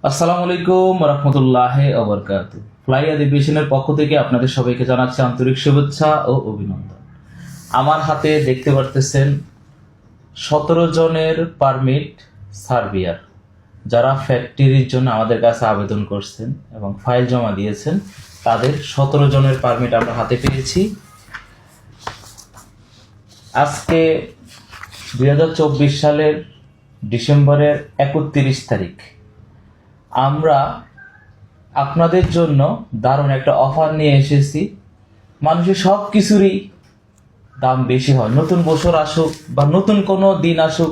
আসসালামু আলাইকুম রহমতুল্লাহ ওবরকাতু। ফ্লাই অ্যাভিয়েশনের পক্ষ থেকে আপনাদের সবাইকে জানাচ্ছি আন্তরিক শুভেচ্ছা ও অভিনন্দন। আমার হাতে দেখতে পারতেছেন 17 জনের পারমিট সার্বিয়ার, যারা ফ্যাক্টরির জন্য আমাদের কাছে আবেদন করছেন এবং ফাইল জমা দিয়েছেন, তাদের 17 জনের পারমিট আমরা হাতে পেয়েছি। আজকে 2024 সালের ডিসেম্বরের 31 তারিখ আমরা আপনাদের জন্য দারুণ একটা অফার নিয়ে এসেছি। মানুষের সব কিছুরই দাম বেশি হয়, নতুন বছর আসুক বা নতুন কোনো দিন আসুক,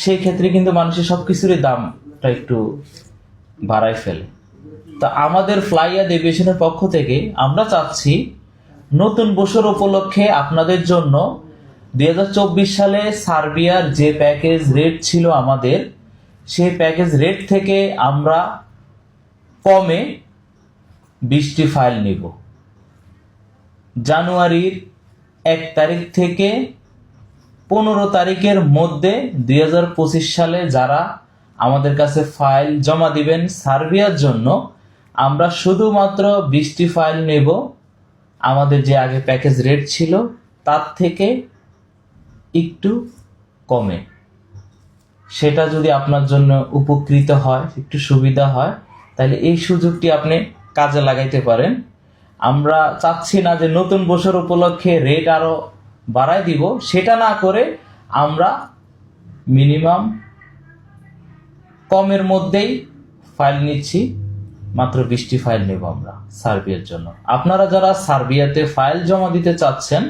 সেই ক্ষেত্রে কিন্তু মানুষের সব কিছুরই দামটা একটু বাড়ায় ফেলে। তা আমাদের ফ্লাই অ্যাভিয়েশনের পক্ষ থেকে আমরা চাচ্ছি নতুন বছর উপলক্ষে আপনাদের জন্য 2024 সালে সার্বিয়ার যে প্যাকেজ রেট ছিল আমাদের, সেই প্যাকেজ রেট থেকে আমরা কমে 20টি ফাইল নিব। জানুয়ারির 1 তারিখ থেকে 15 তারিখের মধ্যে 2025 সালে যারা আমাদের কাছে ফাইল জমা দিবেন সার্বিয়ার জন্য, আমরা শুধুমাত্র 20টি ফাইল নেব আমাদের যে আগে প্যাকেজ রেট ছিল তার থেকে একটু কমে। সেটা যদি আপনার জন্য উপকৃত হয়, একটু সুবিধা হয়, তাহলে এই সুযোগটি আপনি কাজে লাগাইতে পারেন। আমরা চাচ্ছি না যে নতুন বছর উপলক্ষে রেট আরো বাড়ায় দিব, সেটা না করে আমরা মিনিমাম কমের মধ্যেই ফাইল নিচ্ছি। মাত্র 20টি ফাইল নেব আমরা সার্বিয়ার জন্য। আপনারা যারা সার্বিয়াতে ফাইল জমা দিতে চাচ্ছেন,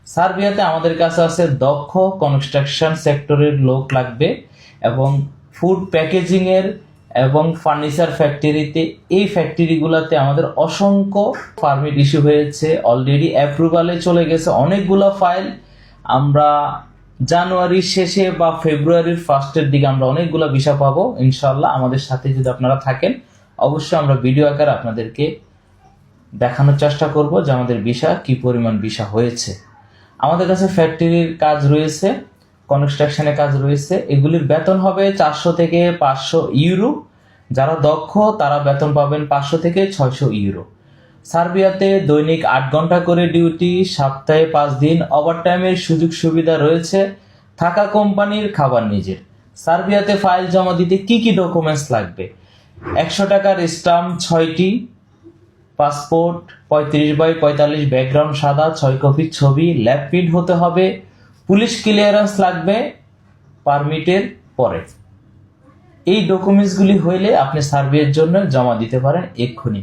সার্বিয়াতে আমাদের কাছে আছে দক্ষ কনস্ট্রাকশন সেক্টরের লোক লাগবে এবং ফুড প্যাকেজিং এর এবং ফার্নিচার ফ্যাক্টরিতে, এই ফ্যাক্টরিগুলোতে আমাদের অসংখ্য পারমিট ইস্যু হয়েছে, অলরেডি অ্যাপ্রুভালে চলে গেছে অনেকগুলো ফাইল। আমরা জানুয়ারির শেষে বা ফেব্রুয়ারির ফার্স্টের দিকে আমরা অনেকগুলো ভিসা পাবো ইনশাল্লাহ। আমাদের সাথে যদি আপনারা থাকেন, অবশ্যই আমরা ভিডিও আকারে আপনাদেরকে দেখানোর চেষ্টা করব যে আমাদের ভিসা কি পরিমাণ ভিসা হয়েছে। আমাদের কাছে ফ্যাক্টরির কাজ রয়েছে, কনস্ট্রাকশনের কাজ রয়েছে, এগুলির বেতন হবে 400 থেকে 500 ইউরো। যারা দক্ষ তারা বেতন পাবেন 500 থেকে 600 ইউরো। সার্বিয়াতে দৈনিক 8 ঘন্টা করে ডিউটি, সপ্তাহে 5 দিন ওভারটাইমের সুযোগ সুবিধা রয়েছে, থাকা কোম্পানির, খাবার নিজের। সার্বিয়াতে ফাইল জমা দিতে কি কি ডকুমেন্টস লাগবে? 100 টাকার স্টাম্প 6টি, পাসপোর্ট 35x45 ব্যাকগ্রাউন্ড সাদা, 6 কপি ছবি, ল্যাব প্রিন্ট হতে হবে, পুলিশ ক্লিয়ারেন্স লাগবে পারমিটের পরে। এই ডকুমেন্টসগুলি হইলে আপনি সার্বিয়ার জন্য জমা দিতে পারেন এক্ষুনি।